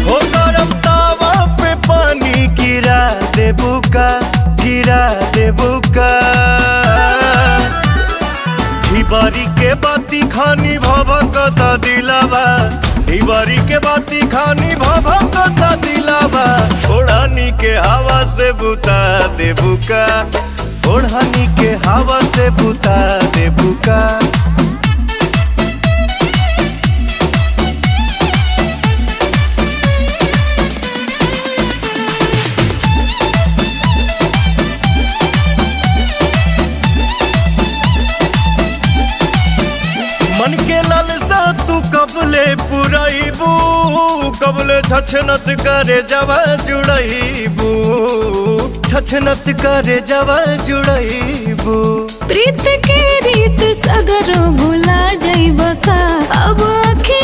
हो गरम तावा पे पानी गिरा देबू का, गिरा देबू का। ढिबारी के बाती खानी भभकता दिलावा, ढिबारी के बाती खानी भभकता दिलावा। ओढ़ानी के हवा से बुता देबू का, ओढ़ानी के हवा से बुता देबू का। मन के लालसा तू कबले पुराइबू, कबले छछनत करे जवा जुड़ाइबू, छछनत करे जवा जुड़ाइबू। प्रीत के रीत सगरो भुला जाइब का, अब आँखें